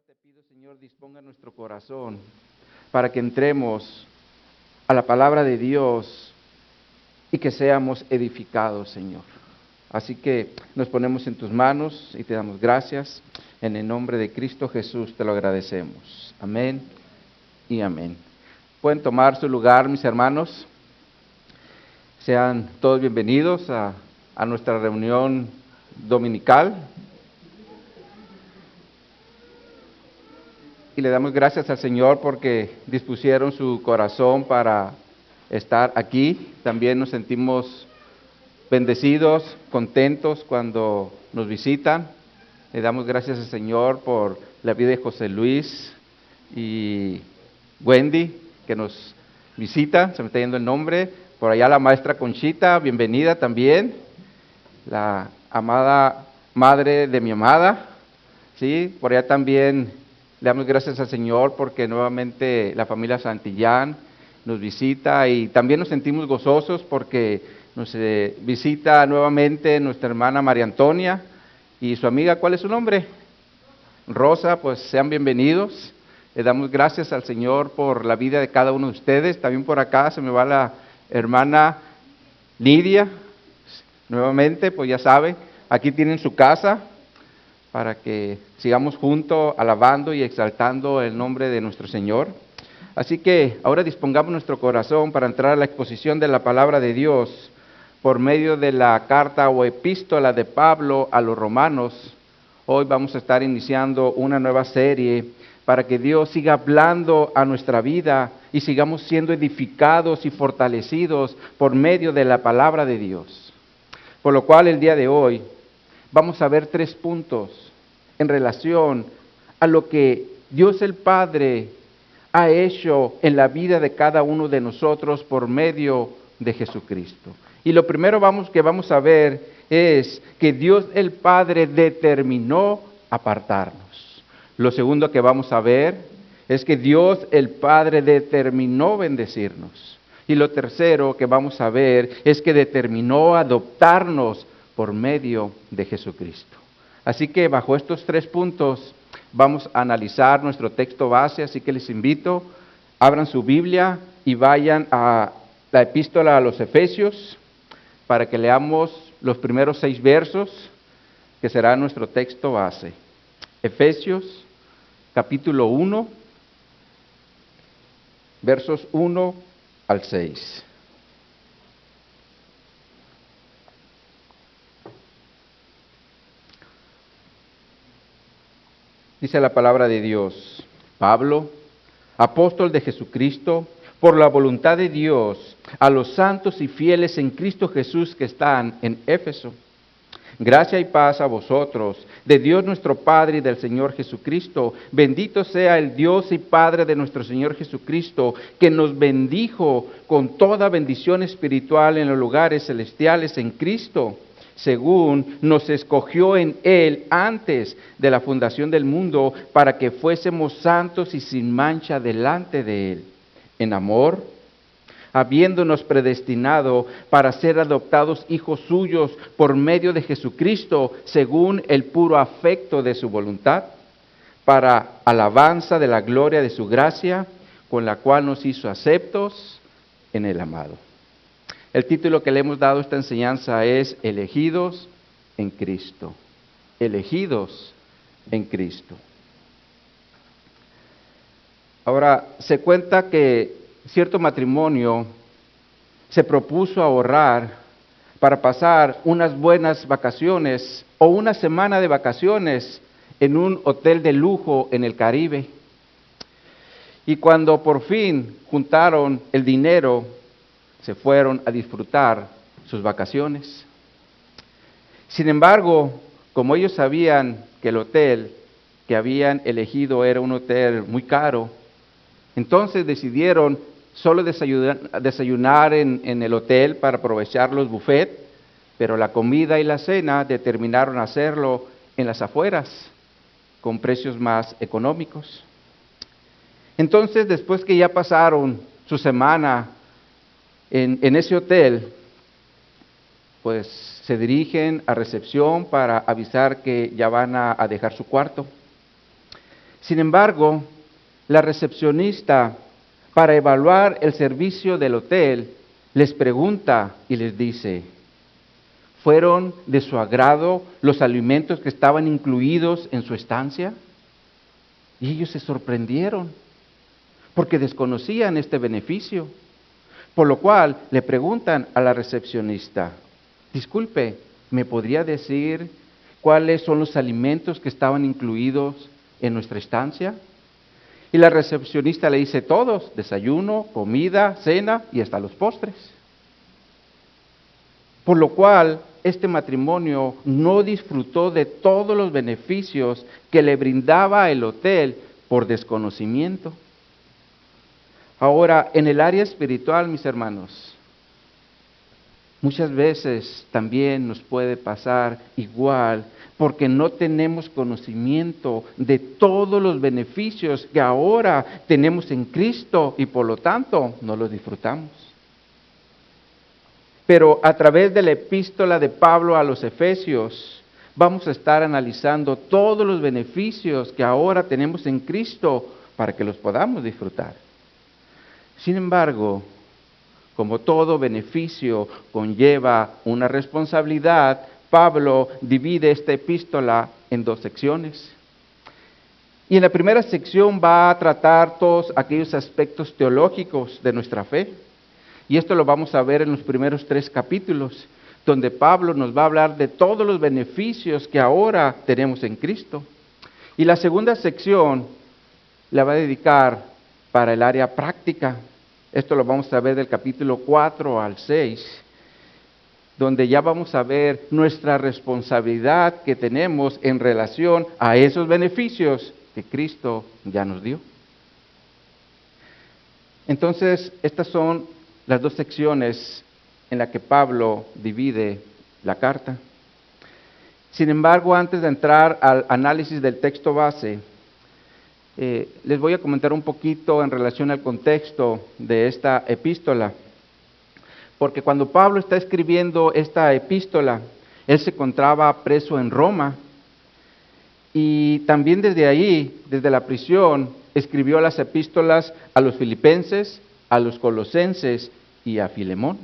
te pido, Señor, disponga nuestro corazón para que entremos a la palabra de Dios y que seamos edificados, Señor. Así que nos ponemos en tus manos y te damos gracias. En el nombre de Cristo Jesús te lo agradecemos. Amén y amén. Pueden tomar su lugar, mis hermanos. Sean todos bienvenidos a nuestra reunión dominical. Y le damos gracias al Señor porque dispusieron su corazón para estar aquí. También nos sentimos bendecidos, contentos cuando nos visitan. Le damos gracias al Señor por la vida de José Luis y Wendy, que nos visita. Se me está yendo el nombre. Por allá la maestra Conchita, bienvenida también. La amada madre de mi amada. Sí, por allá también. Le damos gracias al Señor porque nuevamente la familia Santillán nos visita y también nos sentimos gozosos porque nos visita nuevamente nuestra hermana María Antonia y su amiga, ¿cuál es su nombre? Rosa, pues sean bienvenidos. Le damos gracias al Señor por la vida de cada uno de ustedes. También por acá se me va la hermana Lidia, nuevamente, pues ya sabe, aquí tienen su casa, para que sigamos juntos alabando y exaltando el nombre de nuestro Señor. Así que ahora dispongamos nuestro corazón para entrar a la exposición de la palabra de Dios por medio de la carta o epístola de Pablo a los romanos. Hoy vamos a estar iniciando una nueva serie para que Dios siga hablando a nuestra vida y sigamos siendo edificados y fortalecidos por medio de la palabra de Dios. Por lo cual el día de hoy vamos a ver 3 puntos en relación a lo que Dios el Padre ha hecho en la vida de cada uno de nosotros por medio de Jesucristo. Y lo primero que vamos a ver es que Dios el Padre determinó apartarnos. Lo segundo que vamos a ver es que Dios el Padre determinó bendecirnos. Y lo tercero que vamos a ver es que determinó adoptarnos por medio de Jesucristo. Así que bajo estos 3 puntos vamos a analizar nuestro texto base, así que les invito, abran su Biblia y vayan a la epístola a los Efesios para que leamos los primeros 6 versos, que será nuestro texto base. Efesios, capítulo 1, versos 1 al 6. Dice la palabra de Dios: Pablo, apóstol de Jesucristo, por la voluntad de Dios, a los santos y fieles en Cristo Jesús que están en Éfeso. Gracia y paz a vosotros, de Dios nuestro Padre y del Señor Jesucristo. Bendito sea el Dios y Padre de nuestro Señor Jesucristo, que nos bendijo con toda bendición espiritual en los lugares celestiales en Cristo, según nos escogió en Él antes de la fundación del mundo, para que fuésemos santos y sin mancha delante de Él, en amor, habiéndonos predestinado para ser adoptados hijos suyos por medio de Jesucristo, según el puro afecto de su voluntad, para alabanza de la gloria de su gracia, con la cual nos hizo aceptos en el amado. El título que le hemos dado a esta enseñanza es Elegidos en Cristo. Elegidos en Cristo. Ahora, se cuenta que cierto matrimonio se propuso ahorrar para pasar unas buenas vacaciones o una semana de vacaciones en un hotel de lujo en el Caribe. Y cuando por fin juntaron el dinero, se fueron a disfrutar sus vacaciones. Sin embargo, como ellos sabían que el hotel que habían elegido era un hotel muy caro, entonces decidieron solo desayunar en el hotel para aprovechar los buffets, pero la comida y la cena determinaron hacerlo en las afueras, con precios más económicos. Entonces, después que ya pasaron su semana en ese hotel, pues se dirigen a recepción para avisar que ya van a dejar su cuarto. Sin embargo, la recepcionista, para evaluar el servicio del hotel, les pregunta y les dice, ¿fueron de su agrado los alimentos que estaban incluidos en su estancia? Y ellos se sorprendieron, porque desconocían este beneficio. Por lo cual le preguntan a la recepcionista, disculpe, ¿me podría decir cuáles son los alimentos que estaban incluidos en nuestra estancia? Y la recepcionista le dice todos, desayuno, comida, cena y hasta los postres. Por lo cual, este matrimonio no disfrutó de todos los beneficios que le brindaba el hotel por desconocimiento. Ahora, en el área espiritual, mis hermanos, muchas veces también nos puede pasar igual, porque no tenemos conocimiento de todos los beneficios que ahora tenemos en Cristo y por lo tanto no los disfrutamos. Pero a través de la epístola de Pablo a los Efesios, vamos a estar analizando todos los beneficios que ahora tenemos en Cristo para que los podamos disfrutar. Sin embargo, como todo beneficio conlleva una responsabilidad, Pablo divide esta epístola en dos secciones. Y en la primera sección va a tratar todos aquellos aspectos teológicos de nuestra fe. Y esto lo vamos a ver en los primeros 3 capítulos, donde Pablo nos va a hablar de todos los beneficios que ahora tenemos en Cristo. Y la segunda sección la va a dedicar para el área práctica. Esto lo vamos a ver del capítulo 4 al 6, donde ya vamos a ver nuestra responsabilidad que tenemos en relación a esos beneficios que Cristo ya nos dio. Entonces, estas son las 2 secciones en las que Pablo divide la carta. Sin embargo, antes de entrar al análisis del texto base, les voy a comentar un poquito en relación al contexto de esta epístola. Porque cuando Pablo está escribiendo esta epístola, él se encontraba preso en Roma y también desde ahí, desde la prisión, escribió las epístolas a los filipenses, a los colosenses y a Filemón.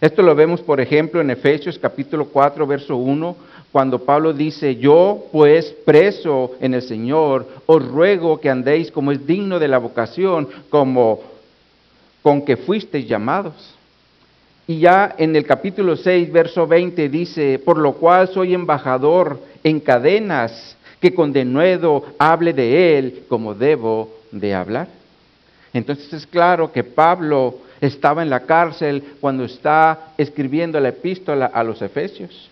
Esto lo vemos, por ejemplo, en Efesios capítulo 4, verso 1, cuando Pablo dice, yo pues preso en el Señor, os ruego que andéis como es digno de la vocación, como con que fuisteis llamados. Y ya en el capítulo 6, verso 20 dice, por lo cual soy embajador en cadenas, que con denuedo hable de él como debo de hablar. Entonces es claro que Pablo estaba en la cárcel cuando está escribiendo la epístola a los Efesios.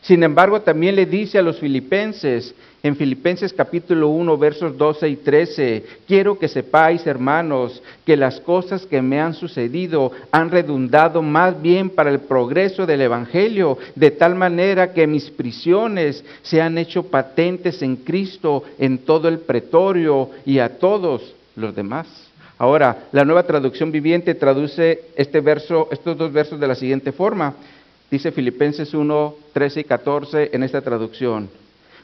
Sin embargo, también le dice a los filipenses, en Filipenses capítulo 1, versos 12 y 13, quiero que sepáis, hermanos, que las cosas que me han sucedido han redundado más bien para el progreso del Evangelio, de tal manera que mis prisiones se han hecho patentes en Cristo en todo el pretorio y a todos los demás. Ahora, la Nueva Traducción Viviente traduce estos 2 versos de la siguiente forma. Dice Filipenses 1, 13 y 14 en esta traducción.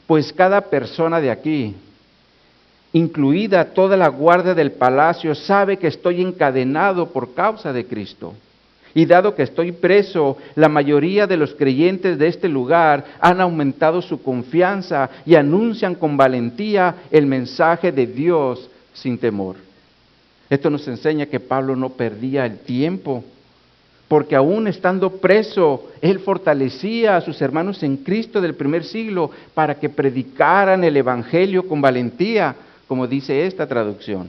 Pues cada persona de aquí, incluida toda la guardia del palacio, sabe que estoy encadenado por causa de Cristo. Y dado que estoy preso, la mayoría de los creyentes de este lugar han aumentado su confianza y anuncian con valentía el mensaje de Dios sin temor. Esto nos enseña que Pablo no perdía el tiempo, porque aún estando preso, él fortalecía a sus hermanos en Cristo del primer siglo para que predicaran el Evangelio con valentía, como dice esta traducción.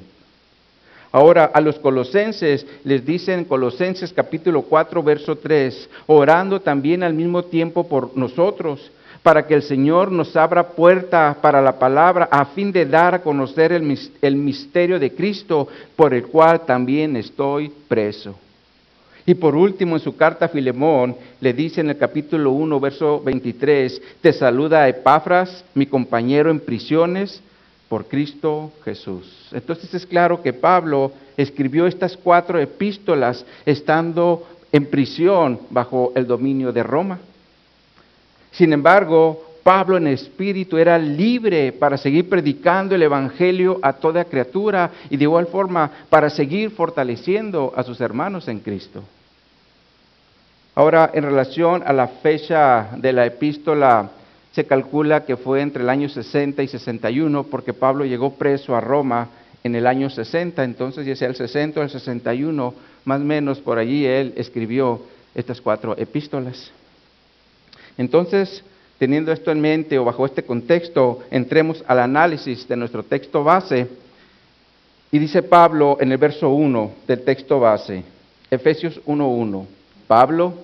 Ahora, a los colosenses les dice en Colosenses capítulo 4, verso 3, orando también al mismo tiempo por nosotros, para que el Señor nos abra puerta para la palabra, a fin de dar a conocer el misterio de Cristo, por el cual también estoy preso. Y por último, en su carta a Filemón, le dice en el capítulo 1, verso 23, te saluda Epafras, mi compañero en prisiones, por Cristo Jesús. Entonces es claro que Pablo escribió estas 4 epístolas estando en prisión bajo el dominio de Roma. Sin embargo, Pablo en espíritu era libre para seguir predicando el Evangelio a toda criatura y de igual forma para seguir fortaleciendo a sus hermanos en Cristo. Ahora, en relación a la fecha de la epístola, se calcula que fue entre el año 60 y 61, porque Pablo llegó preso a Roma en el año 60, entonces ya sea el 60 o el 61, más o menos por allí él escribió estas 4 epístolas. Entonces, teniendo esto en mente o bajo este contexto, entremos al análisis de nuestro texto base. Y dice Pablo en el verso 1 del texto base, Efesios 1:1, Pablo,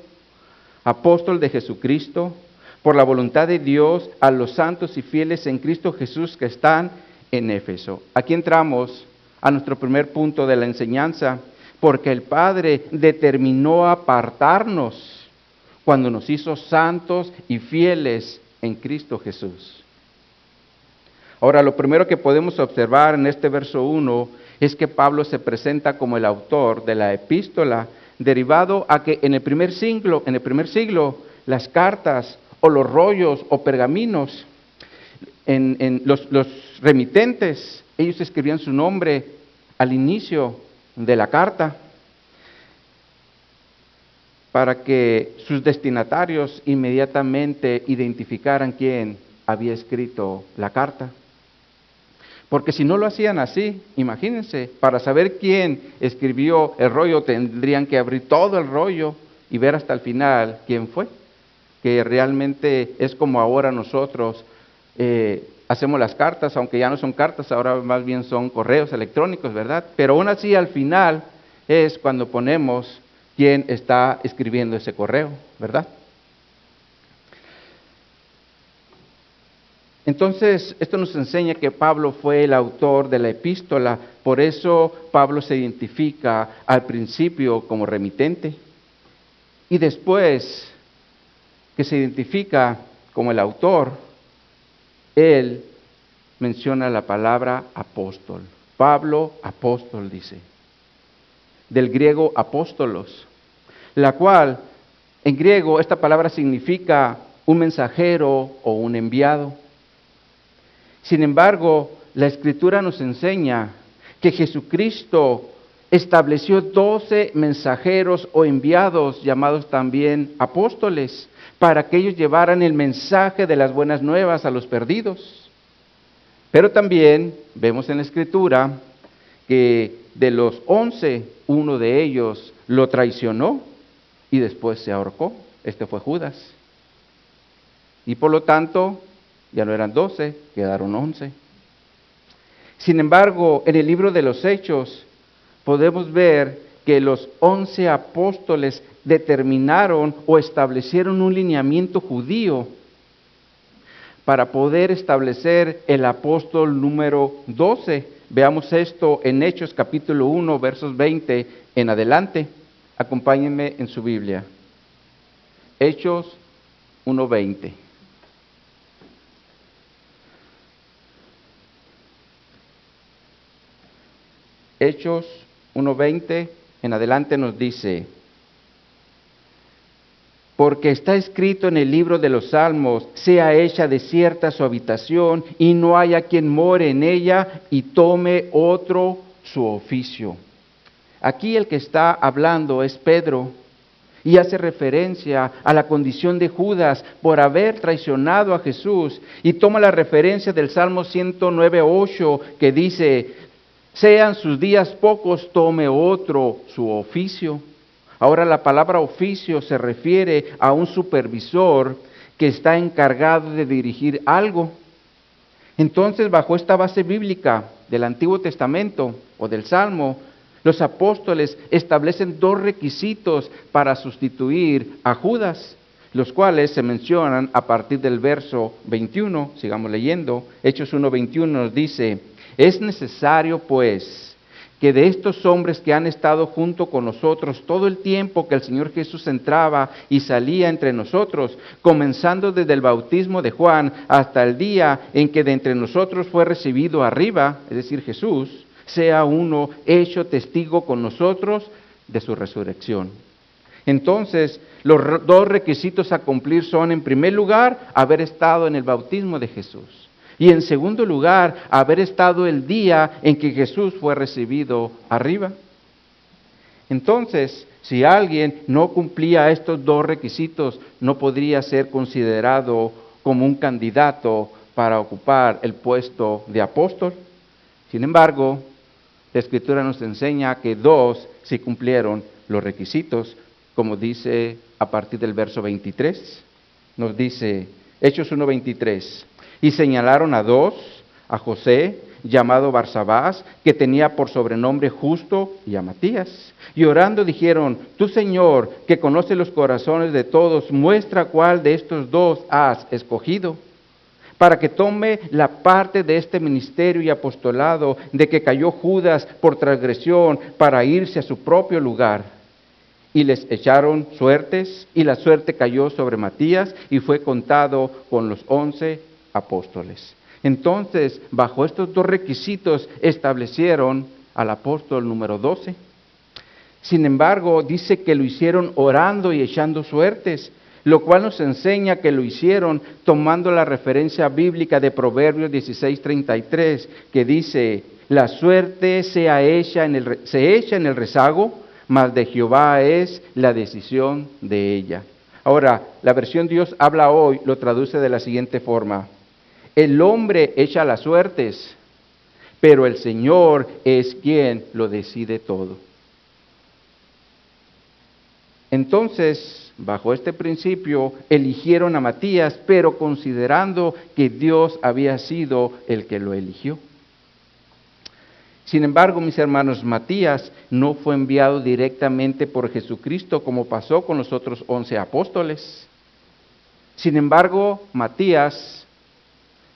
apóstol de Jesucristo, por la voluntad de Dios, a los santos y fieles en Cristo Jesús que están en Éfeso. Aquí entramos a nuestro primer punto de la enseñanza, porque el Padre determinó apartarnos cuando nos hizo santos y fieles en Cristo Jesús. Ahora, lo primero que podemos observar en este verso 1 es que Pablo se presenta como el autor de la epístola, derivado a que en el primer siglo, las cartas o los rollos o pergaminos, en los remitentes, ellos escribían su nombre al inicio de la carta para que sus destinatarios inmediatamente identificaran quién había escrito la carta. Porque si no lo hacían así, imagínense, para saber quién escribió el rollo tendrían que abrir todo el rollo y ver hasta el final quién fue. Que realmente es como ahora nosotros hacemos las cartas, aunque ya no son cartas, ahora más bien son correos electrónicos, ¿verdad? Pero aún así al final es cuando ponemos quién está escribiendo ese correo, ¿verdad? Entonces, esto nos enseña que Pablo fue el autor de la epístola, por eso Pablo se identifica al principio como remitente y después que se identifica como el autor, él menciona la palabra apóstol. Pablo, apóstol, dice, del griego apóstolos, la cual en griego esta palabra significa un mensajero o un enviado. Sin embargo, la Escritura nos enseña que Jesucristo estableció 12 mensajeros o enviados, llamados también apóstoles, para que ellos llevaran el mensaje de las buenas nuevas a los perdidos. Pero también vemos en la Escritura que de los 11, uno de ellos lo traicionó y después se ahorcó. Este fue Judas. Y por lo tanto, ya no eran 12, quedaron 11. Sin embargo, en el libro de los Hechos podemos ver que los 11 apóstoles determinaron o establecieron un lineamiento judío para poder establecer el apóstol número 12. Veamos esto en Hechos capítulo 1, versos 20 en adelante. Acompáñenme en su Biblia. Hechos 1:20. Hechos 1:20 en adelante nos dice: porque está escrito en el libro de los Salmos, sea hecha desierta su habitación, y no haya quien more en ella, y tome otro su oficio. Aquí el que está hablando es Pedro, y hace referencia a la condición de Judas por haber traicionado a Jesús, y toma la referencia del Salmo 109:8, que dice: sean sus días pocos, tome otro su oficio. Ahora la palabra oficio se refiere a un supervisor que está encargado de dirigir algo. Entonces, bajo esta base bíblica del Antiguo Testamento o del Salmo, los apóstoles establecen 2 requisitos para sustituir a Judas, los cuales se mencionan a partir del verso 21. Sigamos leyendo. Hechos 1:21 nos dice: es necesario, pues, que de estos hombres que han estado junto con nosotros todo el tiempo que el Señor Jesús entraba y salía entre nosotros, comenzando desde el bautismo de Juan hasta el día en que de entre nosotros fue recibido arriba, es decir, Jesús, sea uno hecho testigo con nosotros de su resurrección. Entonces, los dos requisitos a cumplir son, en primer lugar, haber estado en el bautismo de Jesús. Y en segundo lugar, haber estado el día en que Jesús fue recibido arriba. Entonces, si alguien no cumplía estos dos requisitos, no podría ser considerado como un candidato para ocupar el puesto de apóstol. Sin embargo, la Escritura nos enseña que dos sí cumplieron los requisitos, como dice a partir del verso 23. Nos dice, Hechos 1:23, y señalaron a dos, a José, llamado Barsabás, que tenía por sobrenombre Justo, y a Matías. Y orando dijeron, tú Señor, que conoces los corazones de todos, muestra cuál de estos dos has escogido, para que tome la parte de este ministerio y apostolado de que cayó Judas por transgresión para irse a su propio lugar. Y les echaron suertes, y la suerte cayó sobre Matías, y fue contado con los 11 apóstoles. Entonces, bajo estos dos requisitos, establecieron al apóstol número 12. Sin embargo, dice que lo hicieron orando y echando suertes, lo cual nos enseña que lo hicieron tomando la referencia bíblica de Proverbios 16:33, que dice, la suerte se echa en el rezago, mas de Jehová es la decisión de ella. Ahora, la versión Dios habla hoy lo traduce de la siguiente forma: el hombre echa las suertes, pero el Señor es quien lo decide todo. Entonces, bajo este principio, eligieron a Matías, pero considerando que Dios había sido el que lo eligió. Sin embargo, mis hermanos, Matías no fue enviado directamente por Jesucristo como pasó con los otros 11 apóstoles. Sin embargo, Matías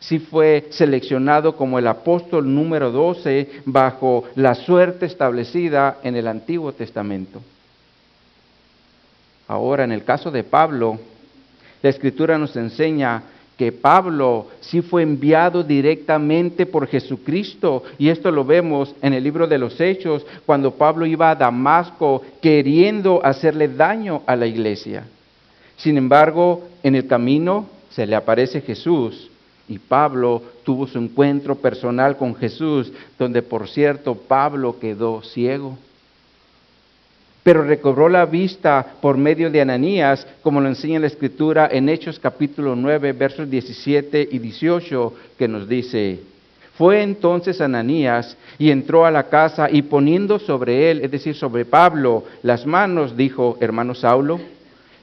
sí fue seleccionado como el apóstol número 12 bajo la suerte establecida en el Antiguo Testamento. Ahora, en el caso de Pablo, la Escritura nos enseña que Pablo sí fue enviado directamente por Jesucristo, y esto lo vemos en el libro de los Hechos, cuando Pablo iba a Damasco queriendo hacerle daño a la iglesia. Sin embargo, en el camino se le aparece Jesús, y Pablo tuvo su encuentro personal con Jesús, donde por cierto Pablo quedó ciego. Pero recobró la vista por medio de Ananías, como lo enseña la Escritura en Hechos capítulo 9, versos 17 y 18, que nos dice, fue entonces Ananías y entró a la casa y poniendo sobre él, es decir, sobre Pablo, las manos, dijo, hermano Saulo,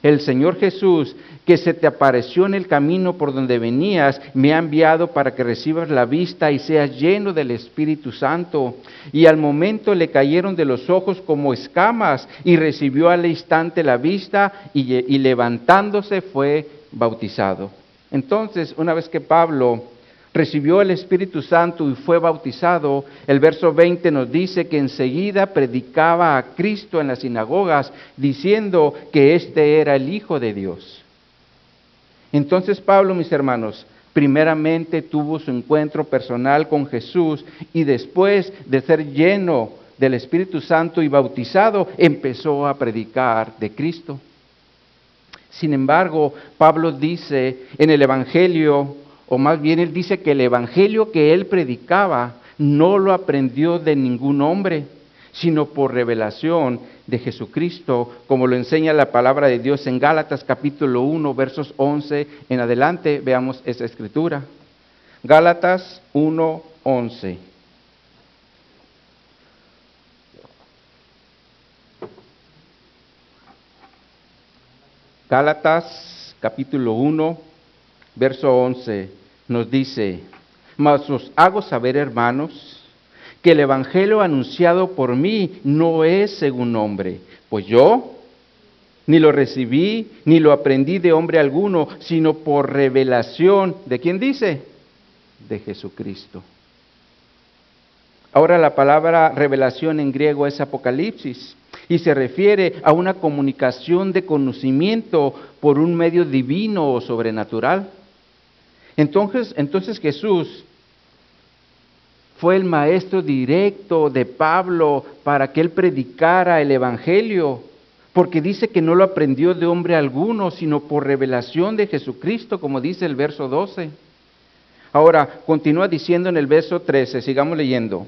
el Señor Jesús, que se te apareció en el camino por donde venías, me ha enviado para que recibas la vista y seas lleno del Espíritu Santo. Y al momento le cayeron de los ojos como escamas, y recibió al instante la vista, y levantándose fue bautizado. Entonces, una vez que Pablo recibió el Espíritu Santo y fue bautizado, el verso 20 nos dice que enseguida predicaba a Cristo en las sinagogas, diciendo que éste era el Hijo de Dios. Entonces Pablo, mis hermanos, primeramente tuvo su encuentro personal con Jesús, y después de ser lleno del Espíritu Santo y bautizado, empezó a predicar de Cristo. Sin embargo, Pablo dice en el Evangelio, o más bien él dice que el evangelio que él predicaba no lo aprendió de ningún hombre, sino por revelación de Jesucristo, como lo enseña la palabra de Dios en Gálatas capítulo 1, versos 11 en adelante. Veamos esa escritura. Gálatas 1, 11. Gálatas capítulo 1, verso 11. Nos dice, mas os hago saber, hermanos, que el evangelio anunciado por mí no es según hombre, pues yo ni lo recibí, ni lo aprendí de hombre alguno, sino por revelación, ¿de quién dice? De Jesucristo. Ahora la palabra revelación en griego es apocalipsis, y se refiere a una comunicación de conocimiento por un medio divino o sobrenatural. Entonces Jesús fue el maestro directo de Pablo para que él predicara el evangelio, porque dice que no lo aprendió de hombre alguno, sino por revelación de Jesucristo, como dice el verso 12. Ahora, continúa diciendo en el verso 13, sigamos leyendo.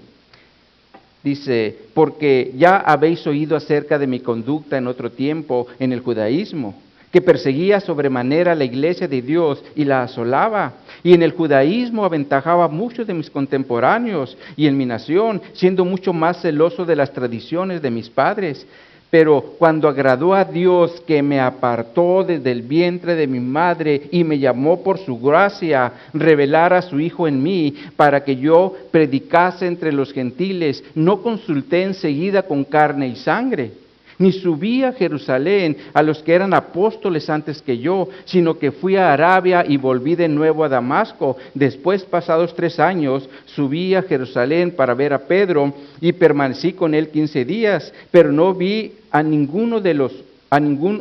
Dice, porque ya habéis oído acerca de mi conducta en otro tiempo en el judaísmo, que perseguía sobremanera la iglesia de Dios y la asolaba, y en el judaísmo aventajaba a muchos de mis contemporáneos y en mi nación, siendo mucho más celoso de las tradiciones de mis padres. Pero cuando agradó a Dios que me apartó desde el vientre de mi madre y me llamó por su gracia, revelar a su Hijo en mí para que yo predicase entre los gentiles, no consulté enseguida con carne y sangre, ni subí a Jerusalén a los que eran apóstoles antes que yo, sino que fui a Arabia y volví de nuevo a Damasco. Después, pasados 3 años, subí a Jerusalén para ver a Pedro y permanecí con él 15 días, pero no vi a ningún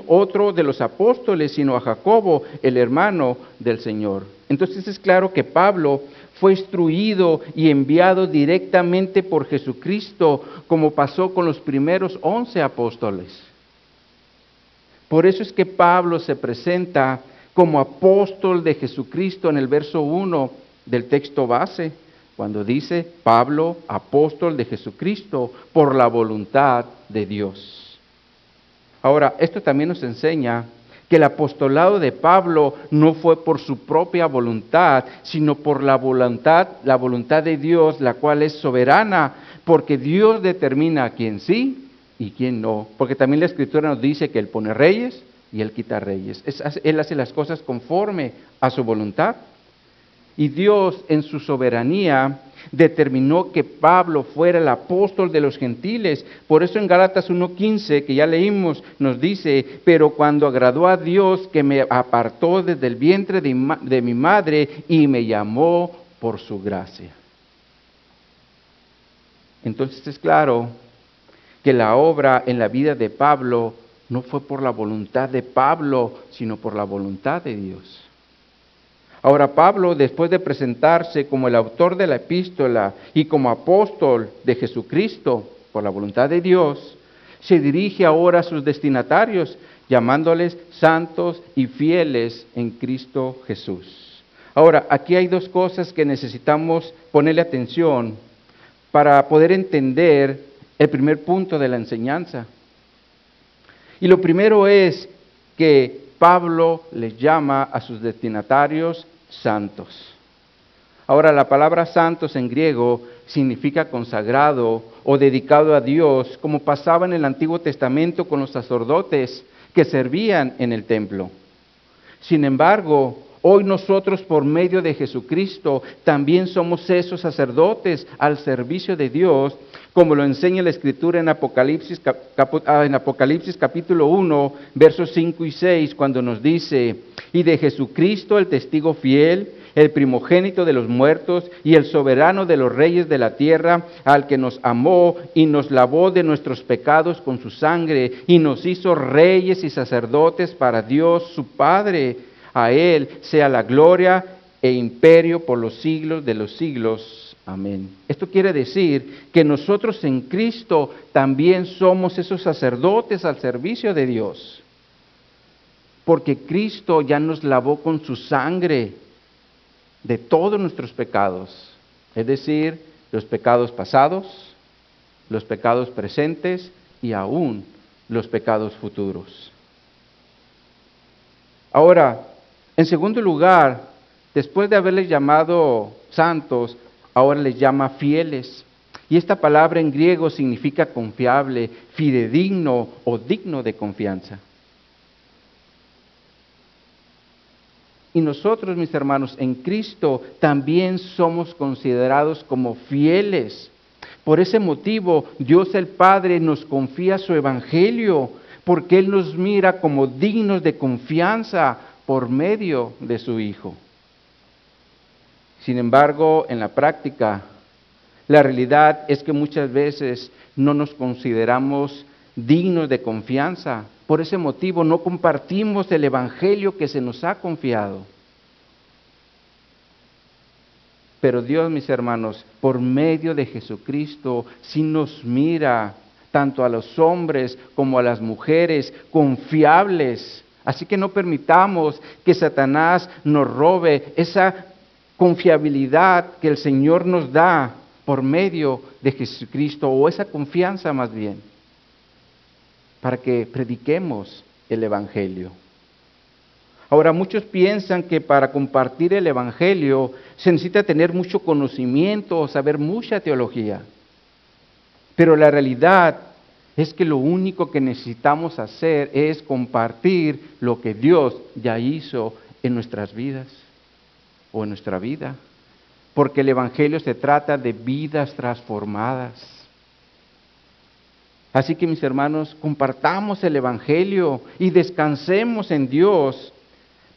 otro de los apóstoles, sino a Jacobo, el hermano del Señor. Entonces es claro que Pablo fue instruido y enviado directamente por Jesucristo, como pasó con los primeros 11 apóstoles. Por eso es que Pablo se presenta como apóstol de Jesucristo en el verso 1 del texto base, cuando dice Pablo, apóstol de Jesucristo, por la voluntad de Dios. Ahora, esto también nos enseña que el apostolado de Pablo no fue por su propia voluntad, sino por la voluntad de Dios, la cual es soberana, porque Dios determina a quién sí y quién no. Porque también la Escritura nos dice que Él pone reyes y Él quita reyes. Él hace las cosas conforme a su voluntad. Y Dios, en su soberanía, determinó que Pablo fuera el apóstol de los gentiles. Por eso en Gálatas 1:15, que ya leímos, nos dice, pero cuando agradó a Dios que me apartó desde el vientre de mi madre y me llamó por su gracia. Entonces es claro que la obra en la vida de Pablo no fue por la voluntad de Pablo, sino por la voluntad de Dios. Ahora Pablo, después de presentarse como el autor de la epístola y como apóstol de Jesucristo por la voluntad de Dios, se dirige ahora a sus destinatarios, llamándoles santos y fieles en Cristo Jesús. Ahora, aquí hay 2 cosas que necesitamos ponerle atención para poder entender el primer punto de la enseñanza. Y lo primero es que Pablo les llama a sus destinatarios santos. Ahora, la palabra santos en griego significa consagrado o dedicado a Dios, como pasaba en el Antiguo Testamento con los sacerdotes que servían en el templo. Sin embargo, hoy nosotros por medio de Jesucristo también somos esos sacerdotes al servicio de Dios, como lo enseña la Escritura en Apocalipsis capítulo 1, versos 5 y 6, cuando nos dice, y de Jesucristo el testigo fiel, el primogénito de los muertos y el soberano de los reyes de la tierra, al que nos amó y nos lavó de nuestros pecados con su sangre y nos hizo reyes y sacerdotes para Dios su Padre. A Él sea la gloria e imperio por los siglos de los siglos. Amén. Esto quiere decir que nosotros en Cristo también somos esos sacerdotes al servicio de Dios. Porque Cristo ya nos lavó con su sangre de todos nuestros pecados. Es decir, los pecados pasados, los pecados presentes y aún los pecados futuros. Ahora, en segundo lugar, después de haberles llamado santos, ahora les llama fieles. Y esta palabra en griego significa confiable, fidedigno o digno de confianza. Y nosotros, mis hermanos, en Cristo también somos considerados como fieles. Por ese motivo, Dios el Padre nos confía su evangelio, porque Él nos mira como dignos de confianza por medio de su Hijo. Sin embargo, en la práctica, la realidad es que muchas veces no nos consideramos dignos de confianza. Por ese motivo no compartimos el evangelio que se nos ha confiado. Pero Dios, mis hermanos, por medio de Jesucristo, sí nos mira tanto a los hombres como a las mujeres, confiables. Así que no permitamos que Satanás nos robe esa confiabilidad que el Señor nos da por medio de Jesucristo, o esa confianza más bien, para que prediquemos el Evangelio. Ahora, muchos piensan que para compartir el Evangelio se necesita tener mucho conocimiento o saber mucha teología. Pero la realidad es que lo único que necesitamos hacer es compartir lo que Dios ya hizo en nuestras vidas o en nuestra vida. Porque el Evangelio se trata de vidas transformadas. Así que, mis hermanos, compartamos el Evangelio y descansemos en Dios,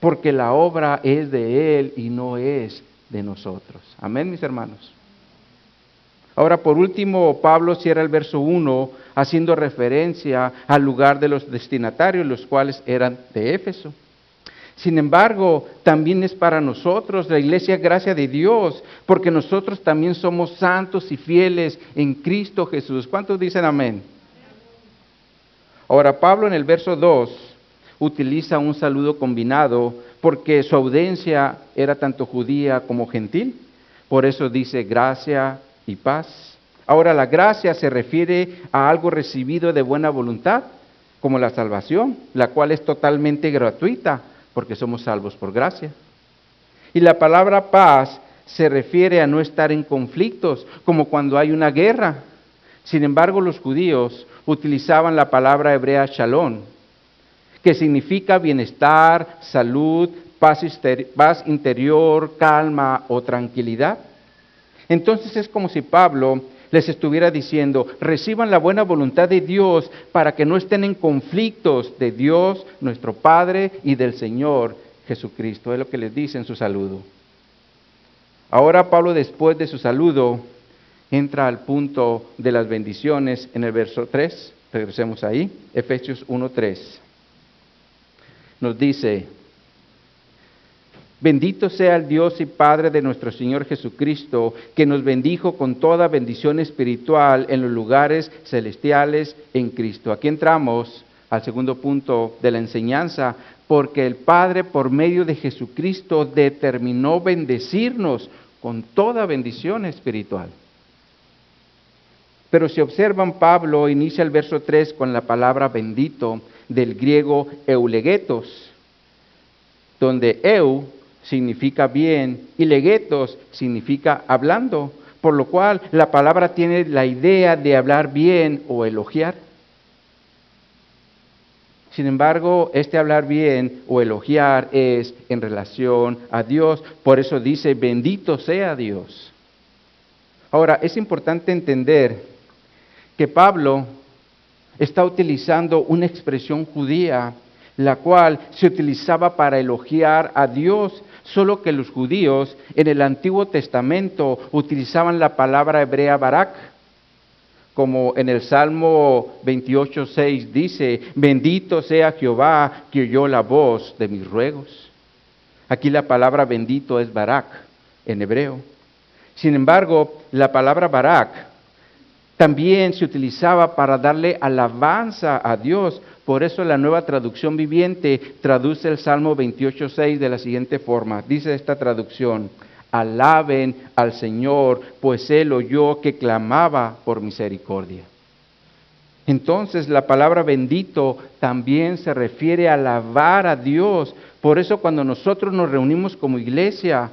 porque la obra es de Él y no es de nosotros. Amén, mis hermanos. Ahora, por último, Pablo cierra el verso 1 haciendo referencia al lugar de los destinatarios, los cuales eran de Éfeso. Sin embargo, también es para nosotros, la iglesia, gracia de Dios, porque nosotros también somos santos y fieles en Cristo Jesús. ¿Cuántos dicen amén? Ahora, Pablo en el verso 2 utiliza un saludo combinado porque su audiencia era tanto judía como gentil. Por eso dice gracia y paz. Ahora, la gracia se refiere a algo recibido de buena voluntad, como la salvación, la cual es totalmente gratuita, porque somos salvos por gracia. Y la palabra paz se refiere a no estar en conflictos, como cuando hay una guerra. Sin embargo, los judíos utilizaban la palabra hebrea shalom, que significa bienestar, salud, paz interior, calma o tranquilidad. Entonces es como si Pablo les estuviera diciendo, reciban la buena voluntad de Dios para que no estén en conflictos de Dios, nuestro Padre, y del Señor Jesucristo. Es lo que les dice en su saludo. Ahora Pablo, después de su saludo, entra al punto de las bendiciones en el verso 3. Regresemos ahí, Efesios 1:3. Nos dice, bendito sea el Dios y Padre de nuestro Señor Jesucristo, que nos bendijo con toda bendición espiritual en los lugares celestiales en Cristo. Aquí entramos al segundo punto de la enseñanza, porque el Padre, por medio de Jesucristo, determinó bendecirnos con toda bendición espiritual. Pero si observan, Pablo inicia el verso 3 con la palabra bendito, del griego eulegetos, donde eu significa bien y legetos significa hablando, por lo cual la palabra tiene la idea de hablar bien o elogiar. Sin embargo, este hablar bien o elogiar es en relación a Dios, por eso dice bendito sea Dios. Ahora, es importante entender que Pablo está utilizando una expresión judía, la cual se utilizaba para elogiar a Dios, solo que los judíos en el Antiguo Testamento utilizaban la palabra hebrea barak, como en el Salmo 28:6 dice, bendito sea Jehová que oyó la voz de mis ruegos. Aquí la palabra bendito es barak en hebreo. Sin embargo, la palabra barak también se utilizaba para darle alabanza a Dios. Por eso la Nueva Traducción Viviente traduce el Salmo 28:6 de la siguiente forma. Dice esta traducción, alaben al Señor, pues Él oyó que clamaba por misericordia. Entonces la palabra bendito también se refiere a alabar a Dios. Por eso cuando nosotros nos reunimos como iglesia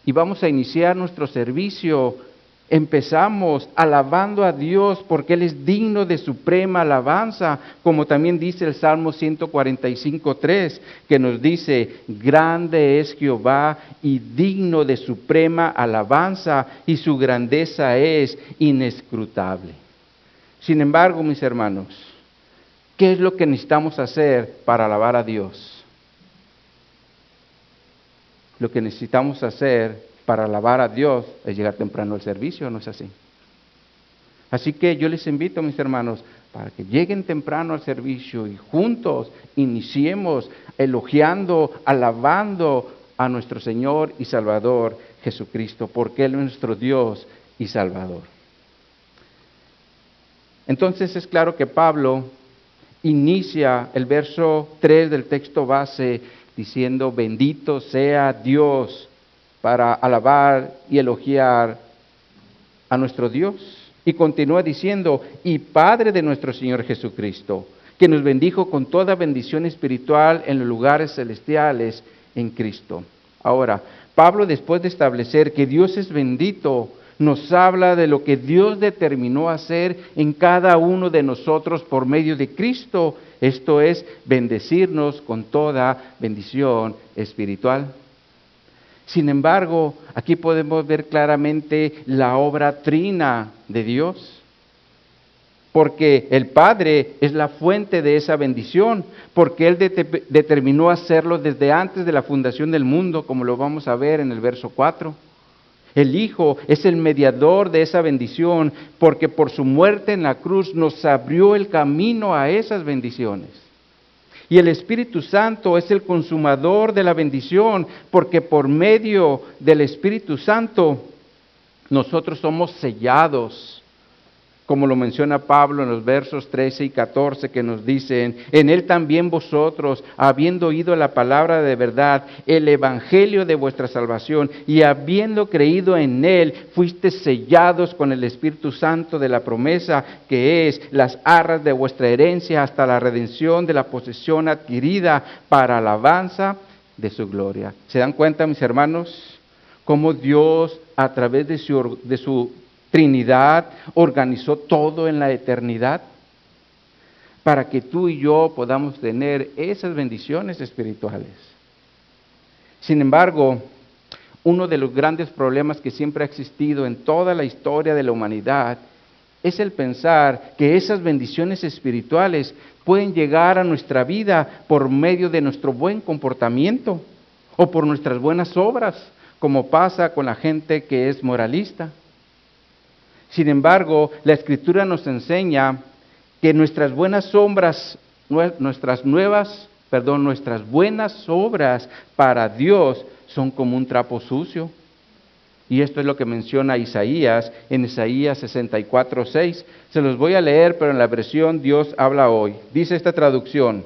y vamos a iniciar nuestro servicio, empezamos alabando a Dios porque Él es digno de suprema alabanza, como también dice el Salmo 145:3, que nos dice, grande es Jehová y digno de suprema alabanza, y su grandeza es inescrutable. Sin embargo, mis hermanos, ¿qué es lo que necesitamos hacer para alabar a Dios? Lo que necesitamos hacer para alabar a Dios es llegar temprano al servicio, ¿no es así? Así que yo les invito, mis hermanos, para que lleguen temprano al servicio y juntos iniciemos elogiando, alabando a nuestro Señor y Salvador Jesucristo, porque Él es nuestro Dios y Salvador. Entonces es claro que Pablo inicia el verso 3 del texto base diciendo, bendito sea Dios, para alabar y elogiar a nuestro Dios. Y continúa diciendo, y Padre de nuestro Señor Jesucristo, que nos bendijo con toda bendición espiritual en los lugares celestiales en Cristo. Ahora, Pablo, después de establecer que Dios es bendito, nos habla de lo que Dios determinó hacer en cada uno de nosotros por medio de Cristo. Esto es, bendecirnos con toda bendición espiritual. Sin embargo, aquí podemos ver claramente la obra trina de Dios, porque el Padre es la fuente de esa bendición, porque Él determinó hacerlo desde antes de la fundación del mundo, como lo vamos a ver en el verso 4. El Hijo es el mediador de esa bendición, porque por su muerte en la cruz nos abrió el camino a esas bendiciones. Y el Espíritu Santo es el consumador de la bendición, porque por medio del Espíritu Santo nosotros somos sellados, como lo menciona Pablo en los versos 13 y 14 que nos dicen, en Él también vosotros, habiendo oído la palabra de verdad, el evangelio de vuestra salvación, y habiendo creído en Él, fuisteis sellados con el Espíritu Santo de la promesa, que es las arras de vuestra herencia hasta la redención de la posesión adquirida para alabanza de su gloria. ¿Se dan cuenta, mis hermanos, cómo Dios, a través de su Trinidad, organizó todo en la eternidad para que tú y yo podamos tener esas bendiciones espirituales? Sin embargo, uno de los grandes problemas que siempre ha existido en toda la historia de la humanidad es el pensar que esas bendiciones espirituales pueden llegar a nuestra vida por medio de nuestro buen comportamiento o por nuestras buenas obras, como pasa con la gente que es moralista. Sin embargo, la Escritura nos enseña que nuestras buenas obras para Dios son como un trapo sucio. Y esto es lo que menciona Isaías en Isaías 64:6. Se los voy a leer, pero en la versión Dios habla hoy. Dice esta traducción,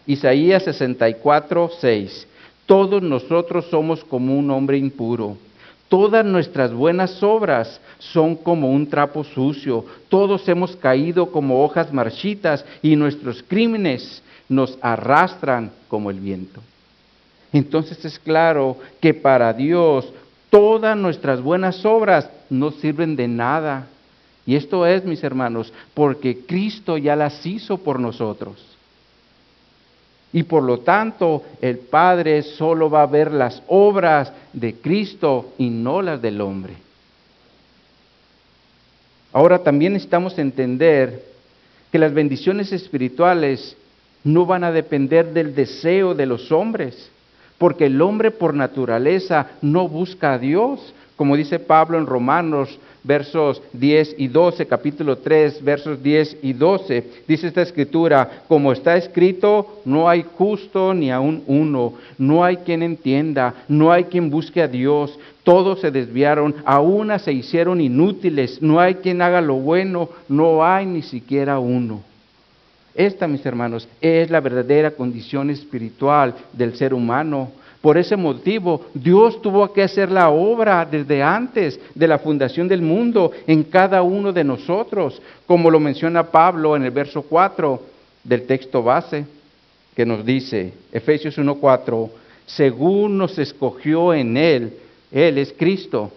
Isaías 64:6. Todos nosotros somos como un hombre impuro. Todas nuestras buenas obras son como un trapo sucio. Todos hemos caído como hojas marchitas y nuestros crímenes nos arrastran como el viento. Entonces es claro que para Dios todas nuestras buenas obras no sirven de nada. Y esto es, mis hermanos, porque Cristo ya las hizo por nosotros. Y por lo tanto, el Padre solo va a ver las obras de Cristo y no las del hombre. Ahora también necesitamos entender que las bendiciones espirituales no van a depender del deseo de los hombres, porque el hombre por naturaleza no busca a Dios, como dice Pablo en Romanos versos 10 y 12, capítulo 3, versos 10 y 12, dice esta escritura, como está escrito, no hay justo ni aun uno, no hay quien entienda, no hay quien busque a Dios, todos se desviaron, a una se hicieron inútiles, no hay quien haga lo bueno, no hay ni siquiera uno. Esta, mis hermanos, es la verdadera condición espiritual del ser humano. Por ese motivo, Dios tuvo que hacer la obra desde antes de la fundación del mundo en cada uno de nosotros, como lo menciona Pablo en el verso 4 del texto base, que nos dice, Efesios 1:4, según nos escogió en Él es Cristo,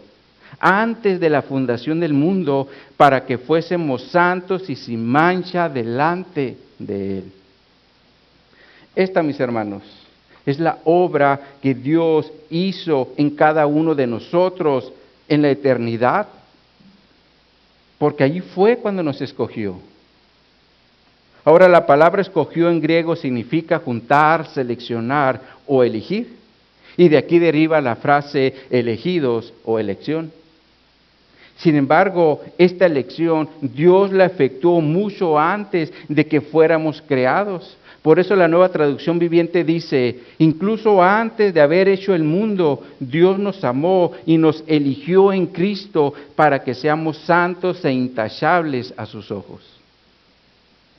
antes de la fundación del mundo, para que fuésemos santos y sin mancha delante de Él. Esta, mis hermanos, es la obra que Dios hizo en cada uno de nosotros en la eternidad, porque allí fue cuando nos escogió. Ahora, la palabra escogió en griego significa juntar, seleccionar o elegir, y de aquí deriva la frase elegidos o elección. Sin embargo, esta elección Dios la efectuó mucho antes de que fuéramos creados. Por eso la Nueva Traducción Viviente dice, incluso antes de haber hecho el mundo, Dios nos amó y nos eligió en Cristo para que seamos santos e intachables a sus ojos.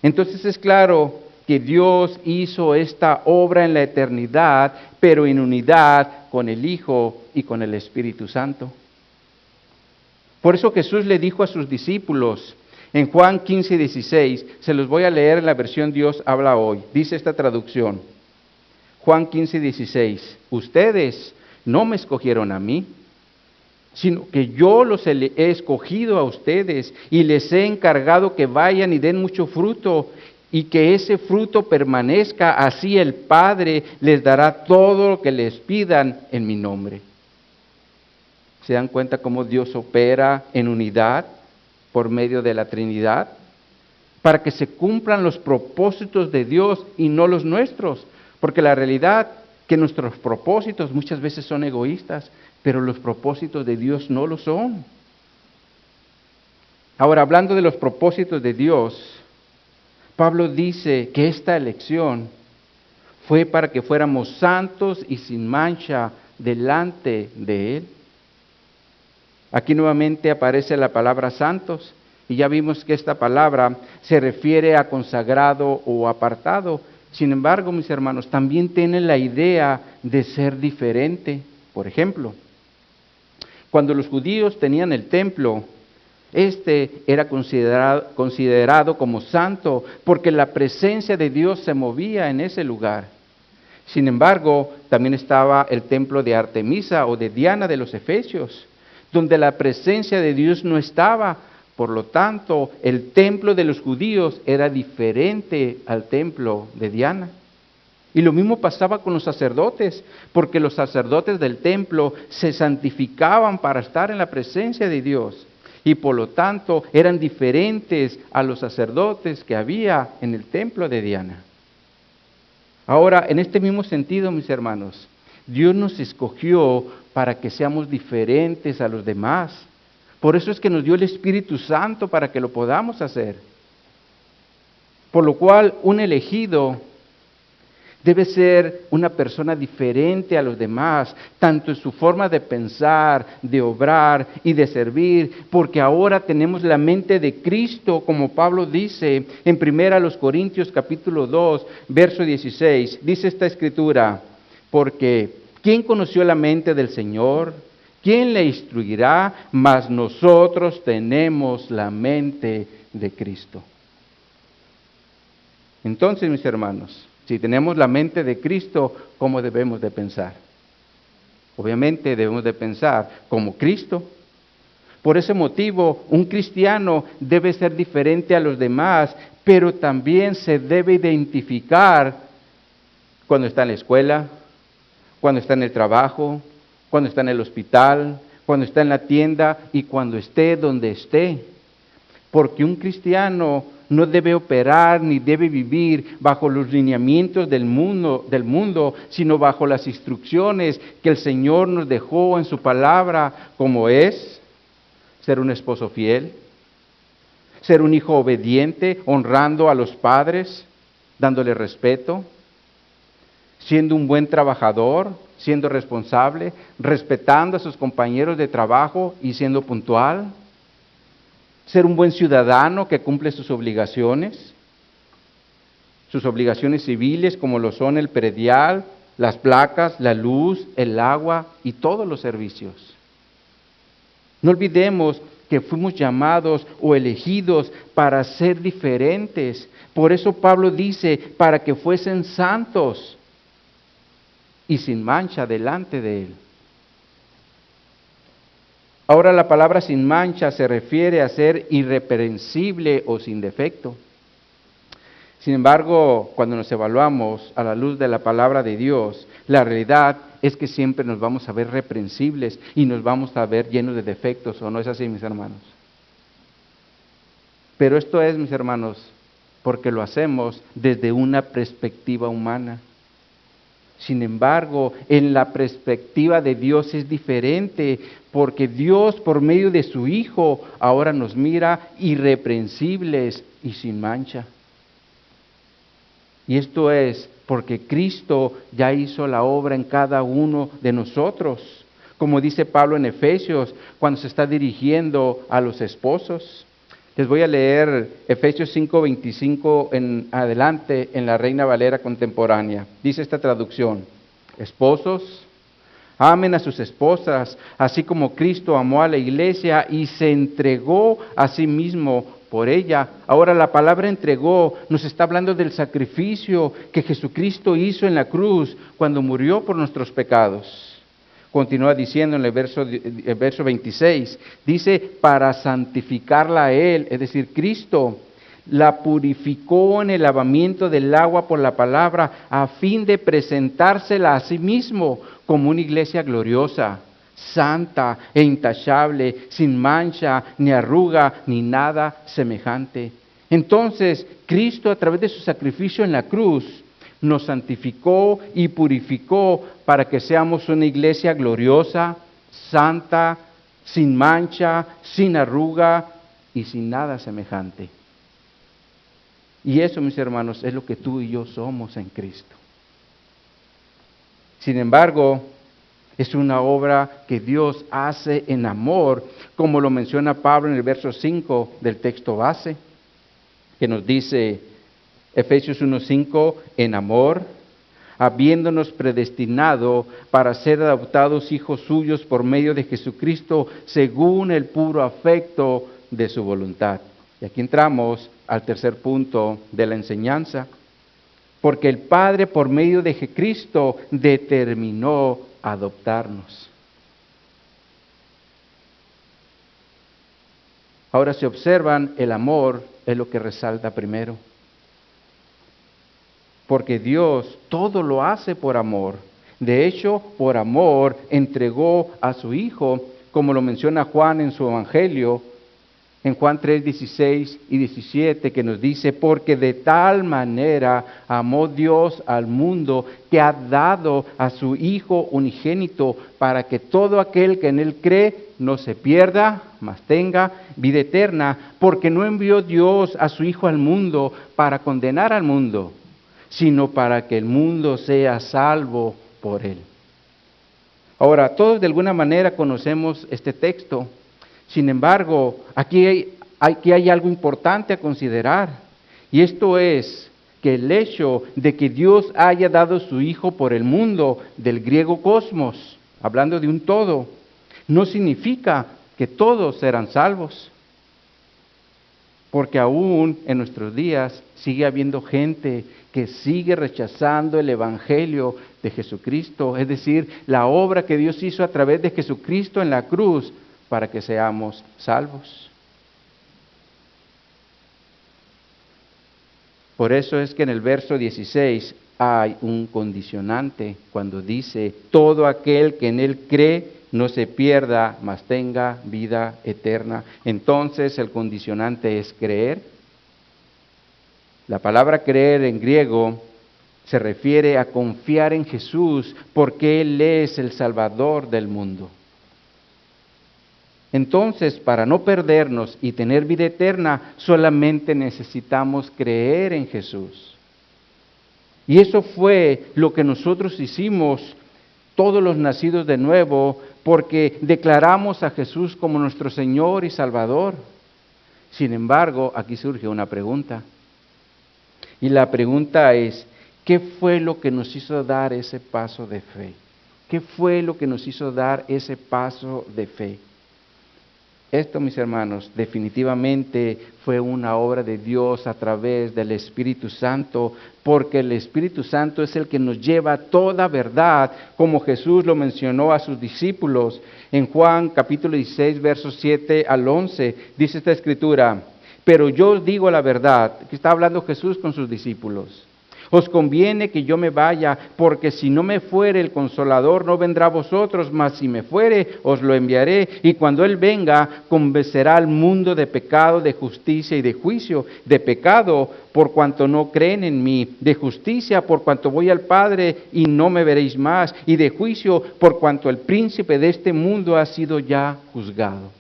Entonces es claro que Dios hizo esta obra en la eternidad, pero en unidad con el Hijo y con el Espíritu Santo. Por eso Jesús le dijo a sus discípulos en Juan 15:16, se los voy a leer en la versión Dios habla hoy, dice esta traducción, Juan 15:16, ustedes no me escogieron a mí, sino que yo los he escogido a ustedes y les he encargado que vayan y den mucho fruto y que ese fruto permanezca, así el Padre les dará todo lo que les pidan en mi nombre. ¿Se dan cuenta cómo Dios opera en unidad por medio de la Trinidad? Para que se cumplan los propósitos de Dios y no los nuestros. Porque la realidad que nuestros propósitos muchas veces son egoístas, pero los propósitos de Dios no lo son. Ahora, hablando de los propósitos de Dios, Pablo dice que esta elección fue para que fuéramos santos y sin mancha delante de Él. Aquí nuevamente aparece la palabra santos, y ya vimos que esta palabra se refiere a consagrado o apartado. Sin embargo, mis hermanos, también tiene la idea de ser diferente. Por ejemplo, cuando los judíos tenían el templo, este era considerado como santo, porque la presencia de Dios se movía en ese lugar. Sin embargo, también estaba el templo de Artemisa o de Diana de los Efesios, donde la presencia de Dios no estaba. Por lo tanto, el templo de los judíos era diferente al templo de Diana. Y lo mismo pasaba con los sacerdotes, porque los sacerdotes del templo se santificaban para estar en la presencia de Dios. Y por lo tanto, eran diferentes a los sacerdotes que había en el templo de Diana. Ahora, en este mismo sentido, mis hermanos, Dios nos escogió para que seamos diferentes a los demás. Por eso es que nos dio el Espíritu Santo para que lo podamos hacer. Por lo cual, un elegido debe ser una persona diferente a los demás, tanto en su forma de pensar, de obrar y de servir, porque ahora tenemos la mente de Cristo, como Pablo dice en 1 Corintios capítulo 2, verso 16. Dice esta escritura, porque ¿quién conoció la mente del Señor? ¿Quién le instruirá? Mas nosotros tenemos la mente de Cristo. Entonces, mis hermanos, si tenemos la mente de Cristo, ¿cómo debemos de pensar? Obviamente debemos de pensar como Cristo. Por ese motivo, un cristiano debe ser diferente a los demás, pero también se debe identificar cuando está en la escuela, cuando está en el trabajo, cuando está en el hospital, cuando está en la tienda y cuando esté donde esté. Porque un cristiano no debe operar ni debe vivir bajo los lineamientos del mundo, sino bajo las instrucciones que el Señor nos dejó en su palabra, como es ser un esposo fiel, ser un hijo obediente, honrando a los padres, dándole respeto, siendo un buen trabajador, siendo responsable, respetando a sus compañeros de trabajo y siendo puntual, ser un buen ciudadano que cumple sus obligaciones civiles como lo son el predial, las placas, la luz, el agua y todos los servicios. No olvidemos que fuimos llamados o elegidos para ser diferentes. Por eso Pablo dice, para que fuesen santos y sin mancha delante de Él. Ahora la palabra sin mancha se refiere a ser irreprensible o sin defecto. Sin embargo, cuando nos evaluamos a la luz de la palabra de Dios, la realidad es que siempre nos vamos a ver reprensibles y nos vamos a ver llenos de defectos, ¿o no es así, mis hermanos? Pero esto es, mis hermanos, porque lo hacemos desde una perspectiva humana. Sin embargo, en la perspectiva de Dios es diferente, porque Dios, por medio de su Hijo, ahora nos mira irreprensibles y sin mancha. Y esto es porque Cristo ya hizo la obra en cada uno de nosotros. Como dice Pablo en Efesios, cuando se está dirigiendo a los esposos, Les voy a leer Efesios 5:25 en adelante en la Reina Valera contemporánea. Dice esta traducción: esposos, amen a sus esposas, así como Cristo amó a la iglesia y se entregó a sí mismo por ella. Ahora la palabra entregó nos está hablando del sacrificio que Jesucristo hizo en la cruz cuando murió por nuestros pecados. Continúa diciendo en el verso 26, dice, para santificarla a Él, es decir, Cristo la purificó en el lavamiento del agua por la palabra, a fin de presentársela a sí mismo como una iglesia gloriosa, santa e intachable, sin mancha, ni arruga, ni nada semejante. Entonces, Cristo, a través de su sacrificio en la cruz, nos santificó y purificó para que seamos una iglesia gloriosa, santa, sin mancha, sin arruga y sin nada semejante. Y eso, mis hermanos, es lo que tú y yo somos en Cristo. Sin embargo, es una obra que Dios hace en amor, como lo menciona Pablo en el verso 5 del texto base, que nos dice Efesios 1:5, en amor, habiéndonos predestinado para ser adoptados hijos suyos por medio de Jesucristo, según el puro afecto de su voluntad. Y aquí entramos al tercer punto de la enseñanza, porque el Padre por medio de Cristo determinó adoptarnos. Ahora, si observan, el amor es lo que resalta primero. Porque Dios todo lo hace por amor. De hecho, por amor entregó a su Hijo, como lo menciona Juan en su Evangelio, en Juan 3:16 y 17, que nos dice, porque de tal manera amó Dios al mundo, que ha dado a su Hijo unigénito, para que todo aquel que en Él cree no se pierda, mas tenga vida eterna, porque no envió Dios a su Hijo al mundo para condenar al mundo, sino para que el mundo sea salvo por Él. Ahora, todos de alguna manera conocemos este texto. Sin embargo, aquí hay algo importante a considerar, y esto es que el hecho de que Dios haya dado su Hijo por el mundo, del griego cosmos, hablando de un todo, no significa que todos serán salvos, porque aún en nuestros días sigue habiendo gente que sigue rechazando el Evangelio de Jesucristo, es decir, la obra que Dios hizo a través de Jesucristo en la cruz, para que seamos salvos. Por eso es que en el verso 16 hay un condicionante cuando dice, todo aquel que en Él cree no se pierda, mas tenga vida eterna. Entonces el condicionante es creer. La palabra creer en griego se refiere a confiar en Jesús porque Él es el Salvador del mundo. Entonces, para no perdernos y tener vida eterna, solamente necesitamos creer en Jesús. Y eso fue lo que nosotros hicimos, todos los nacidos de nuevo, porque declaramos a Jesús como nuestro Señor y Salvador. Sin embargo, aquí surge una pregunta. Y la pregunta es, ¿qué fue lo que nos hizo dar ese paso de fe? ¿Qué fue lo que nos hizo dar ese paso de fe? Esto, mis hermanos, definitivamente fue una obra de Dios a través del Espíritu Santo, porque el Espíritu Santo es el que nos lleva a toda verdad, como Jesús lo mencionó a sus discípulos. En Juan capítulo 16, versos 7 al 11, dice esta escritura, pero yo os digo la verdad, que está hablando Jesús con sus discípulos. Os conviene que yo me vaya, porque si no me fuere el Consolador no vendrá a vosotros, mas si me fuere os lo enviaré, y cuando Él venga convencerá al mundo de pecado, de justicia y de juicio. De pecado por cuanto no creen en mí, de justicia por cuanto voy al Padre y no me veréis más, y de juicio por cuanto el príncipe de este mundo ha sido ya juzgado.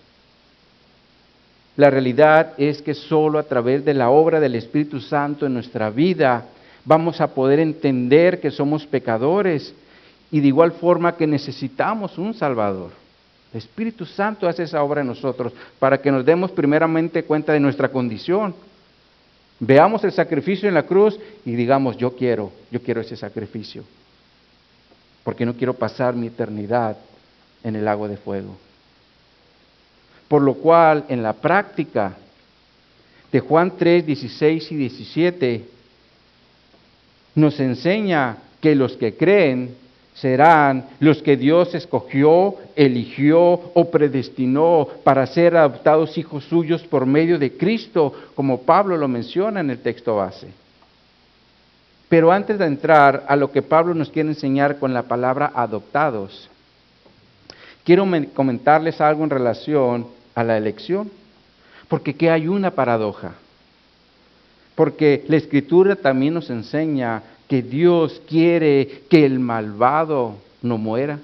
La realidad es que solo a través de la obra del Espíritu Santo en nuestra vida vamos a poder entender que somos pecadores y de igual forma que necesitamos un Salvador. El Espíritu Santo hace esa obra en nosotros para que nos demos primeramente cuenta de nuestra condición. Veamos el sacrificio en la cruz y digamos, yo quiero ese sacrificio, porque no quiero pasar mi eternidad en el lago de fuego. Por lo cual, en la práctica de Juan 3, 16 y 17, nos enseña que los que creen serán los que Dios escogió, eligió o predestinó para ser adoptados hijos suyos por medio de Cristo, como Pablo lo menciona en el texto base. Pero antes de entrar a lo que Pablo nos quiere enseñar con la palabra adoptados, quiero comentarles algo en relación a la elección, porque aquí hay una paradoja. Porque la Escritura también nos enseña que Dios quiere que el malvado no muera.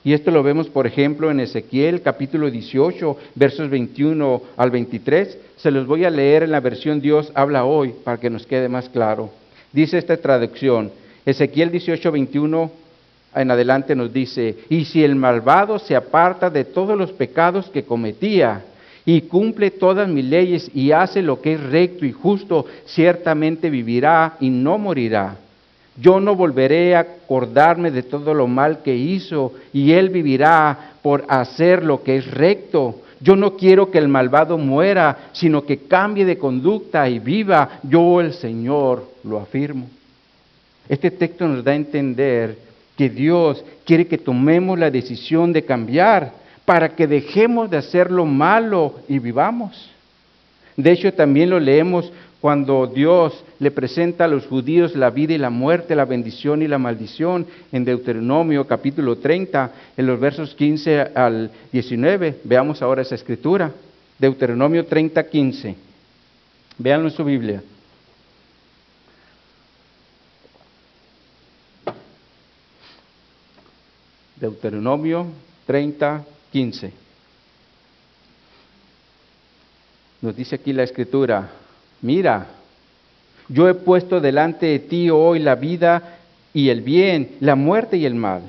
Y esto lo vemos, por ejemplo, en Ezequiel capítulo 18, versos 21 al 23. Se los voy a leer en la versión Dios habla hoy para que nos quede más claro. Dice esta traducción, Ezequiel 18, 21 en adelante nos dice, y si el malvado se aparta de todos los pecados que cometía, y cumple todas mis leyes y hace lo que es recto y justo, ciertamente vivirá y no morirá. Yo no volveré a acordarme de todo lo mal que hizo, y él vivirá por hacer lo que es recto. Yo no quiero que el malvado muera, sino que cambie de conducta y viva. Yo, el Señor, lo afirmo. Este texto nos da a entender que Dios quiere que tomemos la decisión de cambiar, para que dejemos de hacer lo malo y vivamos. De hecho, también lo leemos cuando Dios le presenta a los judíos la vida y la muerte, la bendición y la maldición, en Deuteronomio capítulo 30, en los versos 15 al 19. Veamos ahora esa escritura. Deuteronomio 30, 15. Véanlo en su Biblia. Deuteronomio 30, 15. Nos dice aquí la Escritura, mira, yo he puesto delante de ti hoy la vida y el bien, la muerte y el mal.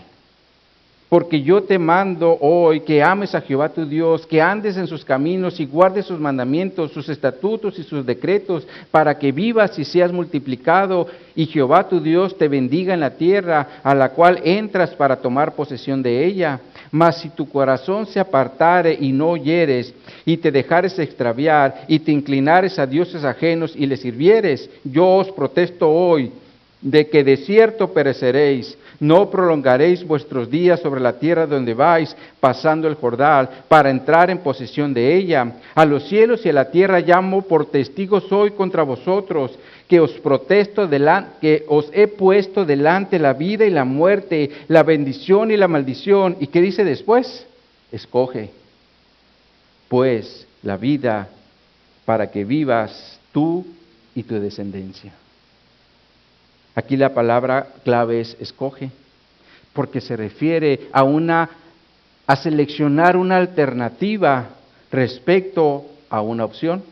Porque yo te mando hoy que ames a Jehová tu Dios, que andes en sus caminos y guardes sus mandamientos, sus estatutos y sus decretos, para que vivas y seas multiplicado, y Jehová tu Dios te bendiga en la tierra a la cual entras para tomar posesión de ella. Mas si tu corazón se apartare y no oyeres, y te dejares extraviar, y te inclinares a dioses ajenos y les sirvieres, yo os protesto hoy de que de cierto pereceréis. No prolongaréis vuestros días sobre la tierra donde vais, pasando el Jordán, para entrar en posesión de ella. A los cielos y a la tierra llamo por testigos hoy contra vosotros, que os he puesto delante la vida y la muerte, la bendición y la maldición. ¿Y qué dice después? Escoge, pues, la vida para que vivas tú y tu descendencia. Aquí la palabra clave es escoge, porque se refiere a seleccionar una alternativa respecto a una opción.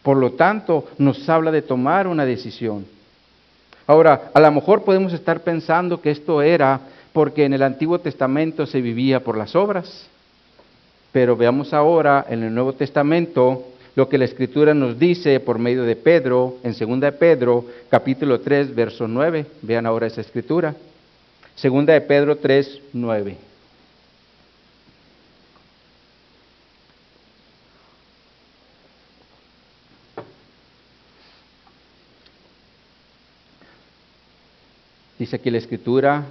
Por lo tanto, nos habla de tomar una decisión. Ahora, a lo mejor podemos estar pensando que esto era porque en el Antiguo Testamento se vivía por las obras, pero veamos ahora en el Nuevo Testamento lo que la Escritura nos dice por medio de Pedro, en 2 de Pedro, capítulo 3, verso 9. Vean ahora esa Escritura. 2 de Pedro 3, 9. Dice aquí la Escritura,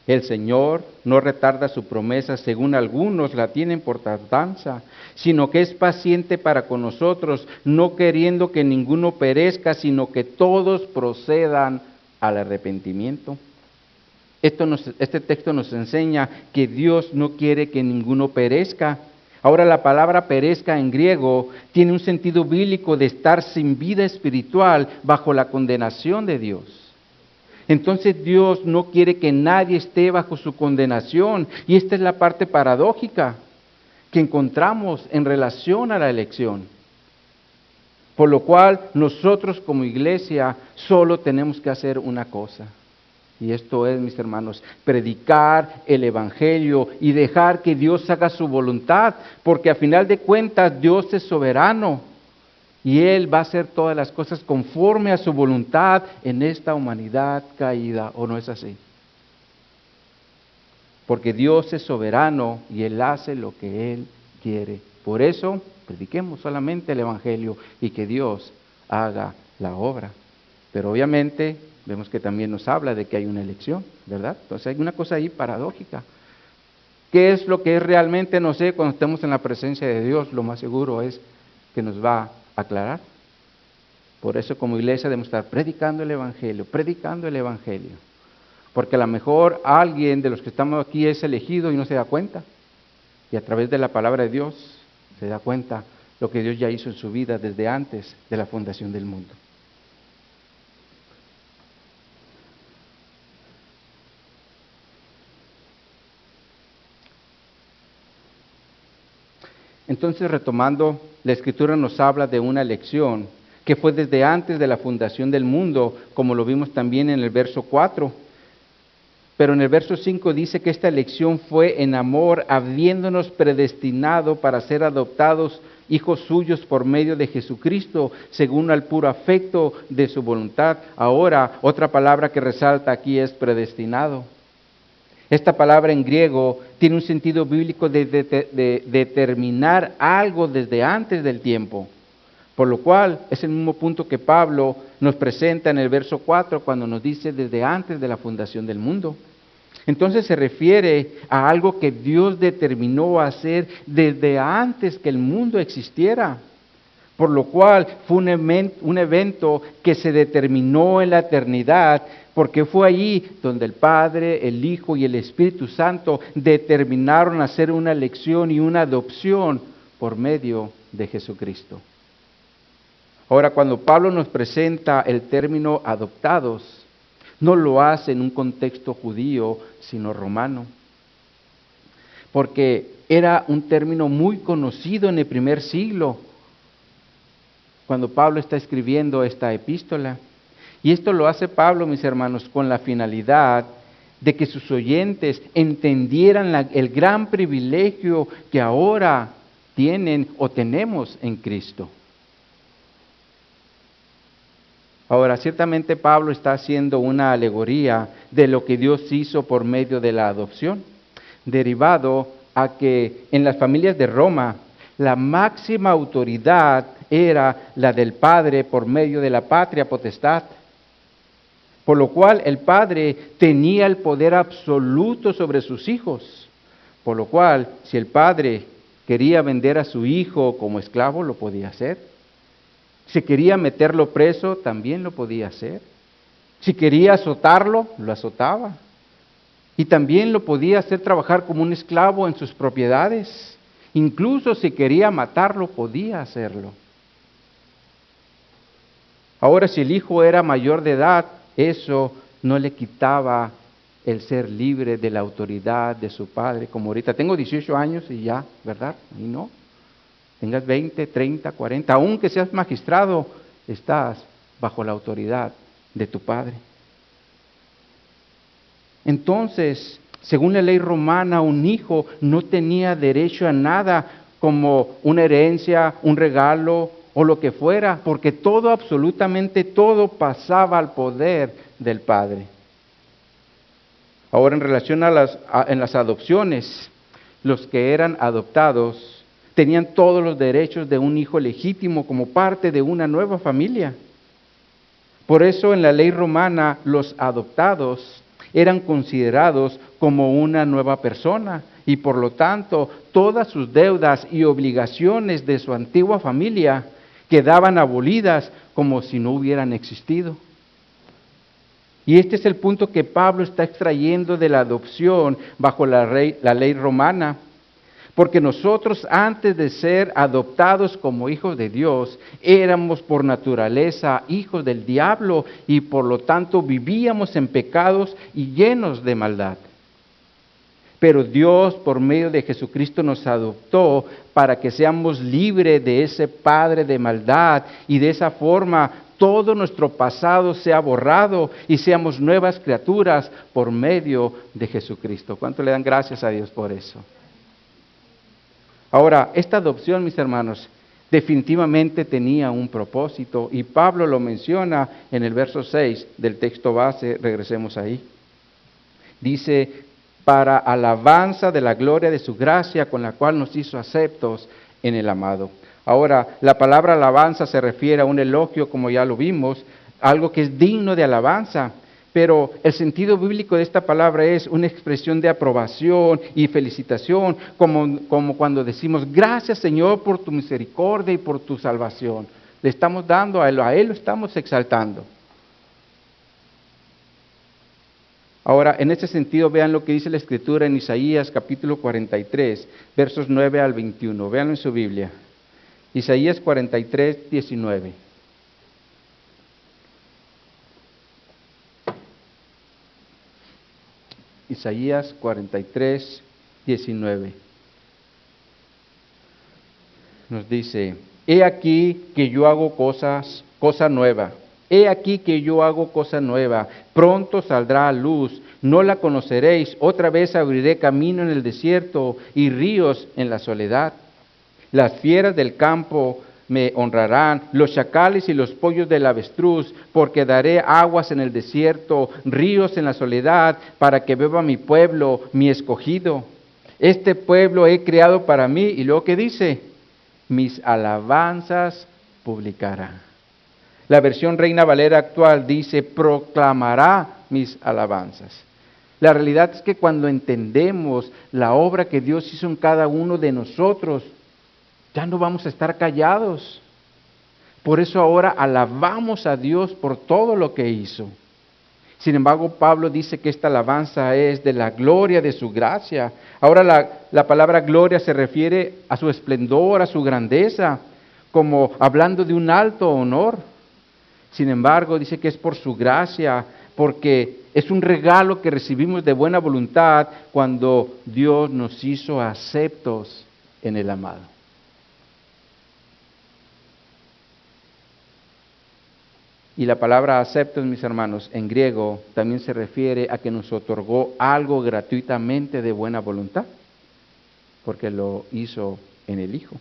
el Señor no retarda su promesa, según algunos la tienen por tardanza, sino que es paciente para con nosotros, no queriendo que ninguno perezca, sino que todos procedan al arrepentimiento. Este texto nos enseña que Dios no quiere que ninguno perezca. Ahora, la palabra perezca en griego tiene un sentido bíblico de estar sin vida espiritual bajo la condenación de Dios. Entonces Dios no quiere que nadie esté bajo su condenación, y esta es la parte paradójica que encontramos en relación a la elección. Por lo cual nosotros como iglesia solo tenemos que hacer una cosa: Y esto es, mis hermanos, predicar el Evangelio y dejar que Dios haga su voluntad, porque a final de cuentas Dios es soberano y Él va a hacer todas las cosas conforme a su voluntad en esta humanidad caída, ¿o no es así? Porque Dios es soberano y Él hace lo que Él quiere. Por eso, prediquemos solamente el Evangelio y que Dios haga la obra. Pero obviamente vemos que también nos habla de que hay una elección, ¿verdad? Entonces hay una cosa ahí paradójica. ¿Qué es lo que es realmente? No sé, cuando estemos en la presencia de Dios, lo más seguro es que nos va a aclarar. Por eso como iglesia debemos estar predicando el Evangelio, porque a lo mejor alguien de los que estamos aquí es elegido y no se da cuenta. Y a través de la palabra de Dios se da cuenta lo que Dios ya hizo en su vida desde antes de la fundación del mundo. Entonces, retomando, la Escritura nos habla de una elección que fue desde antes de la fundación del mundo, como lo vimos también en el verso 4. Pero en el verso 5 dice que esta elección fue en amor, habiéndonos predestinado para ser adoptados hijos suyos por medio de Jesucristo, según al puro afecto de su voluntad. Ahora, otra palabra que resalta aquí es predestinado. Esta palabra en griego tiene un sentido bíblico de determinar algo desde antes del tiempo, por lo cual es el mismo punto que Pablo nos presenta en el verso 4 cuando nos dice desde antes de la fundación del mundo. Entonces se refiere a algo que Dios determinó hacer desde antes que el mundo existiera, por lo cual fue un evento que se determinó en la eternidad, porque fue allí donde el Padre, el Hijo y el Espíritu Santo determinaron hacer una elección y una adopción por medio de Jesucristo. Ahora, cuando Pablo nos presenta el término adoptados, no lo hace en un contexto judío, sino romano, porque era un término muy conocido en el primer siglo, cuando Pablo está escribiendo esta epístola. Y esto lo hace Pablo, mis hermanos, con la finalidad de que sus oyentes entendieran el gran privilegio que ahora tienen o tenemos en Cristo. Ahora, ciertamente Pablo está haciendo una alegoría de lo que Dios hizo por medio de la adopción, derivado a que en las familias de Roma la máxima autoridad era la del padre por medio de la patria potestad, por lo cual el padre tenía el poder absoluto sobre sus hijos, por lo cual si el padre quería vender a su hijo como esclavo, lo podía hacer. Si quería meterlo preso, también lo podía hacer. Si quería azotarlo, lo azotaba. Y también lo podía hacer trabajar como un esclavo en sus propiedades. Incluso si quería matarlo, podía hacerlo. Ahora, si el hijo era mayor de edad, eso no le quitaba el ser libre de la autoridad de su padre. Como ahorita, tengo 18 años y ya, ¿verdad? Y no. Tengas 20, 30, 40, aunque seas magistrado, estás bajo la autoridad de tu padre. Entonces, según la ley romana, un hijo no tenía derecho a nada como una herencia, un regalo o lo que fuera, porque todo, absolutamente todo, pasaba al poder del padre. Ahora, en relación en las adopciones, los que eran adoptados tenían todos los derechos de un hijo legítimo como parte de una nueva familia. Por eso en la ley romana los adoptados eran considerados como una nueva persona y por lo tanto todas sus deudas y obligaciones de su antigua familia quedaban abolidas como si no hubieran existido. Y este es el punto que Pablo está extrayendo de la adopción bajo la ley romana. Porque nosotros, antes de ser adoptados como hijos de Dios, éramos por naturaleza hijos del diablo y por lo tanto vivíamos en pecados y llenos de maldad. Pero Dios, por medio de Jesucristo, nos adoptó para que seamos libres de ese padre de maldad y de esa forma todo nuestro pasado sea borrado y seamos nuevas criaturas por medio de Jesucristo. ¿Cuánto le dan gracias a Dios por eso? Ahora, esta adopción, mis hermanos, definitivamente tenía un propósito y Pablo lo menciona en el verso 6 del texto base. Regresemos ahí. Dice, para alabanza de la gloria de su gracia con la cual nos hizo aceptos en el amado. Ahora, la palabra alabanza se refiere a un elogio, como ya lo vimos, algo que es digno de alabanza. Pero el sentido bíblico de esta palabra es una expresión de aprobación y felicitación, como cuando decimos, gracias Señor por tu misericordia y por tu salvación. Le estamos dando a Él lo estamos exaltando. Ahora, en este sentido, vean lo que dice la Escritura en Isaías capítulo 43, versos 9 al 21. Véanlo en su Biblia. Isaías 43, 19. Isaías 43, 19. Nos dice, he aquí que yo hago cosa nueva. He aquí que yo hago cosa nueva. Pronto saldrá a luz. No la conoceréis. Otra vez abriré camino en el desierto y ríos en la soledad. Las fieras del campo me honrarán, los chacales y los pollos del avestruz, porque daré aguas en el desierto, ríos en la soledad, para que beba mi pueblo, mi escogido. Este pueblo he creado para mí, y luego ¿qué dice? Mis alabanzas publicará. La versión Reina Valera actual dice, proclamará mis alabanzas. La realidad es que cuando entendemos la obra que Dios hizo en cada uno de nosotros, ya no vamos a estar callados. Por eso ahora alabamos a Dios por todo lo que hizo. Sin embargo, Pablo dice que esta alabanza es de la gloria de su gracia. Ahora la palabra gloria se refiere a su esplendor, a su grandeza, como hablando de un alto honor. Sin embargo, dice que es por su gracia, porque es un regalo que recibimos de buena voluntad cuando Dios nos hizo aceptos en el amado. Y la palabra aceptos, mis hermanos, en griego también se refiere a que nos otorgó algo gratuitamente de buena voluntad, porque lo hizo en el Hijo.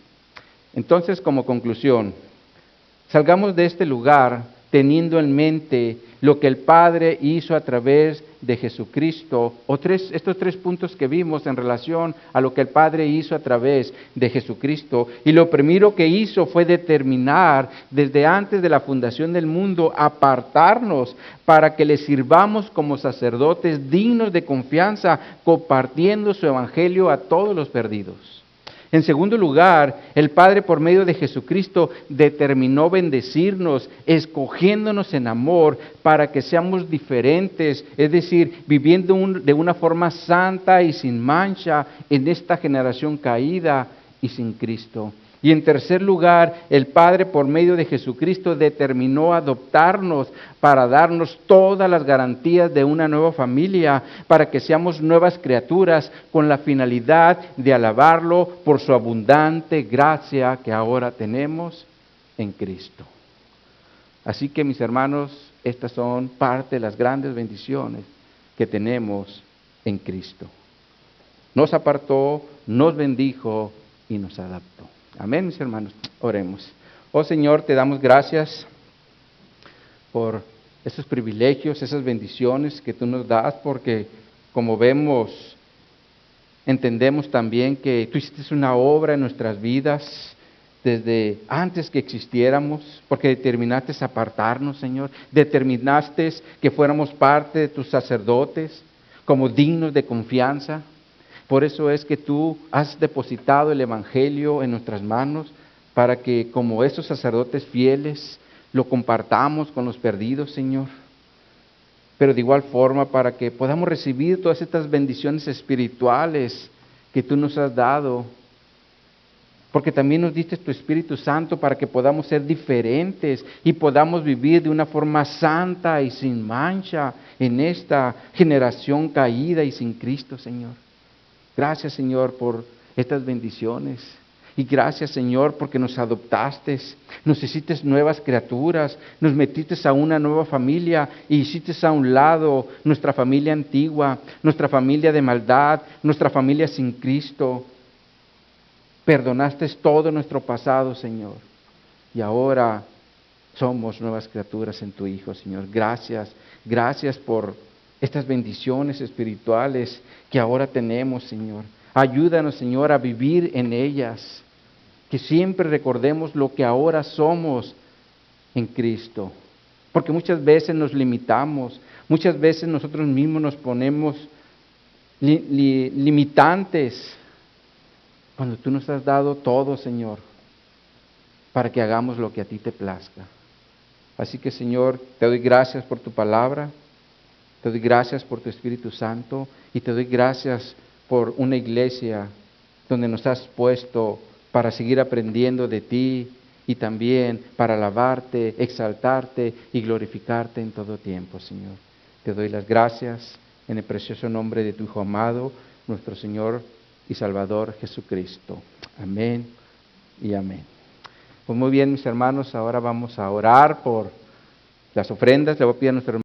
Entonces, como conclusión, salgamos de este lugar teniendo en mente lo que el Padre hizo a través de Jesucristo, estos tres puntos que vimos en relación a lo que el Padre hizo a través de Jesucristo. Y lo primero que hizo fue determinar desde antes de la fundación del mundo, apartarnos para que le sirvamos como sacerdotes dignos de confianza, compartiendo su evangelio a todos los perdidos. En segundo lugar, el Padre por medio de Jesucristo determinó bendecirnos, escogiéndonos en amor para que seamos diferentes, es decir, viviendo de una forma santa y sin mancha en esta generación caída y sin Cristo. Y en tercer lugar, el Padre por medio de Jesucristo determinó adoptarnos para darnos todas las garantías de una nueva familia, para que seamos nuevas criaturas con la finalidad de alabarlo por su abundante gracia que ahora tenemos en Cristo. Así que, mis hermanos, estas son parte de las grandes bendiciones que tenemos en Cristo. Nos apartó, nos bendijo y nos adaptó. Amén, mis hermanos. Oremos. Oh Señor, te damos gracias por esos privilegios, esas bendiciones que tú nos das, porque como vemos, entendemos también que tú hiciste una obra en nuestras vidas desde antes que existiéramos, porque determinaste apartarnos, Señor, determinaste que fuéramos parte de tus sacerdotes como dignos de confianza. Por eso es que tú has depositado el Evangelio en nuestras manos para que como esos sacerdotes fieles lo compartamos con los perdidos, Señor. Pero de igual forma para que podamos recibir todas estas bendiciones espirituales que tú nos has dado. Porque también nos diste tu Espíritu Santo para que podamos ser diferentes y podamos vivir de una forma santa y sin mancha en esta generación caída y sin Cristo, Señor. Gracias, Señor, por estas bendiciones. Y gracias, Señor, porque nos adoptaste, nos hiciste nuevas criaturas, nos metiste a una nueva familia y hiciste a un lado nuestra familia antigua, nuestra familia de maldad, nuestra familia sin Cristo. Perdonaste todo nuestro pasado, Señor. Y ahora somos nuevas criaturas en tu Hijo, Señor. Gracias, gracias por estas bendiciones espirituales que ahora tenemos, Señor. Ayúdanos, Señor, a vivir en ellas. Que siempre recordemos lo que ahora somos en Cristo. Porque muchas veces nos limitamos, muchas veces nosotros mismos nos ponemos limitantes, cuando tú nos has dado todo, Señor, para que hagamos lo que a ti te plazca. Así que, Señor, te doy gracias por tu palabra, te doy gracias por tu Espíritu Santo y te doy gracias por una iglesia donde nos has puesto para seguir aprendiendo de ti y también para alabarte, exaltarte y glorificarte en todo tiempo, Señor. Te doy las gracias en el precioso nombre de tu Hijo amado, nuestro Señor y Salvador Jesucristo. Amén y amén. Pues muy bien, mis hermanos, ahora vamos a orar por las ofrendas. Le voy a pedir a nuestro hermano